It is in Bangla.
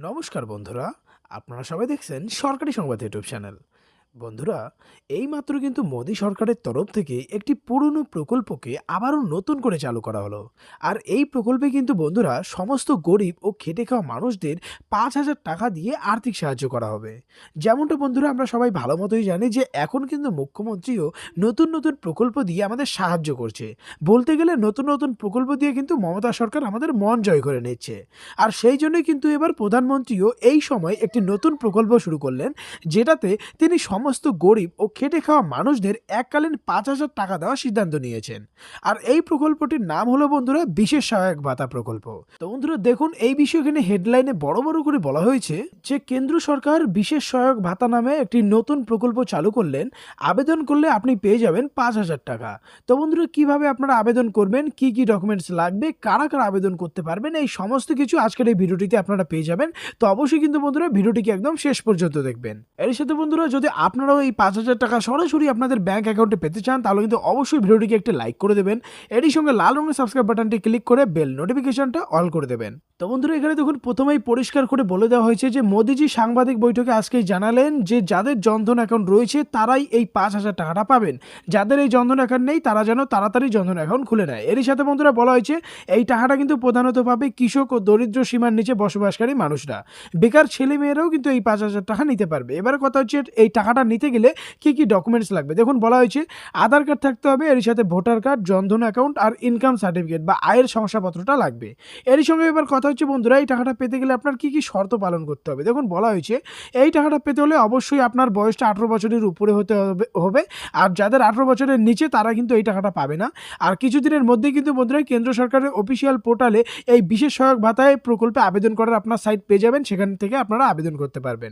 নমস্কার বন্ধুরা, আপনারা সবাই দেখছেন সরকারি সংবাদ ইউটিউব চ্যানেল। বন্ধুরা, এইমাত্র কিন্তু মোদী সরকারের তরফ থেকে একটি পুরনো প্রকল্পকে আবারও নতুন করে চালু করা হলো। আর এই প্রকল্পে কিন্তু বন্ধুরা সমস্ত গরিব ও খেটে খাওয়া মানুষদের ৫,০০০ টাকা দিয়ে আর্থিক সাহায্য করা হবে। যেমনটা বন্ধুরা আমরা সবাই ভালো মতোই জানি যে এখন কিন্তু মুখ্যমন্ত্রীও নতুন নতুন প্রকল্প দিয়ে আমাদের সাহায্য করছে। বলতে গেলে নতুন নতুন প্রকল্প দিয়ে কিন্তু মমতা সরকার আমাদের মন জয় করে নিচ্ছে। আর সেই জন্যই কিন্তু এবার প্রধানমন্ত্রীও এই সময় একটি নতুন প্রকল্প শুরু করলেন, যেটাতে তিনি সমস্ত গরিব ও খেটে খাওয়া মানুষদের এককালীন ৫,০০০ টাকা দেওয়ার সিদ্ধান্ত নিয়েছেন। আর এই প্রকল্পটির নাম হলো বন্ধুরা বিশেষ সহায়ক ভাতা প্রকল্প। তো বন্ধুরা দেখুন, এই বিষয়ে এখানে হেডলাইনে বড় বড় করে বলা হয়েছে যে কেন্দ্র সরকার বিশেষ সহায়ক ভাতা নামে একটি নতুন প্রকল্প চালু করলেন। আবেদন করলে আপনি পেয়ে যাবেন ৫,০০০ টাকা। তো বন্ধুরা, কিভাবে আপনারা আবেদন করবেন, কি কি ডকুমেন্টস লাগবে, কারা কারা আবেদন করতে পারবেন, এই সমস্ত কিছু আজকের এই ভিডিওটিতে আপনারা পেয়ে যাবেন। তো অবশ্যই কিন্তু বন্ধুরা ভিডিওটিকে একদম শেষ পর্যন্ত দেখবেন। এর সাথে বন্ধুরা, যদি আপনারাও এই ৫,০০০ টাকা সরাসরি আপনাদের ব্যাংক অ্যাকাউন্টে পেতে চান, তাহলে কিন্তু অবশ্যই ভিডিওটিকে একটি লাইক করে দেবেন। এরই সঙ্গে লাল রঙের সাবস্ক্রাইব বাটনটি ক্লিক করে বেল নোটিফিকেশনটা অল করে দেবেন। তো বন্ধুরা, এখানে দেখুন প্রথমেই পরিষ্কার করে বলে দেওয়া হয়েছে যে মোদিজি সাংবাদিক বৈঠকে আজকেই জানালেন যে যাদের জনধন অ্যাকাউন্ট রয়েছে তারাই এই ৫,০০০ টাকাটা পাবেন। যাদের এই জনধন অ্যাকাউন্ট নেই তারা যেন তাড়াতাড়ি জনধন অ্যাকাউন্ট খুলে নেয়। এরই সাথে বন্ধুরা বলা হয়েছে এই টাকাটা কিন্তু প্রধানত পাবে কৃষক ও দরিদ্র সীমার নিচে বসবাসকারী মানুষরা। বেকার ছেলে মেয়েরাও কিন্তু এই ৫,০০০ টাকা নিতে পারবে। এবার কথা হচ্ছে এই টাকাটা নিতে গেলে কি কি ডকুমেন্টস লাগবে। দেখুন বলা হয়েছে আধার কার্ড থাকতে হবে, এর সাথে ভোটার কার্ড, জনধন অ্যাকাউন্ট আর ইনকাম সার্টিফিকেট বা আয়ের শংসাপত্রটা লাগবে। এরই সঙ্গে এবার কথা হচ্ছে বন্ধুরা, এই টাকাটা পেতে গেলে আপনার কি কি শর্ত পালন করতে হবে। দেখুন বলা হয়েছে এই টাকাটা পেতে হলে অবশ্যই আপনার বয়সটা ১৮ বছরের উপরে হতে হবে। আর যাদের ১৮ বছরের নিচে তারা কিন্তু এই টাকাটা পাবে না। আর কিছুদিনের মধ্যেই কিন্তু বন্ধুরা কেন্দ্র সরকারের অফিসিয়াল পোর্টালে এই বিশেষ সহায়ক ভাতায় প্রকল্পে আবেদন করার আপনার সাইট পেয়ে যাবেন, সেখান থেকে আপনারা আবেদন করতে পারবেন।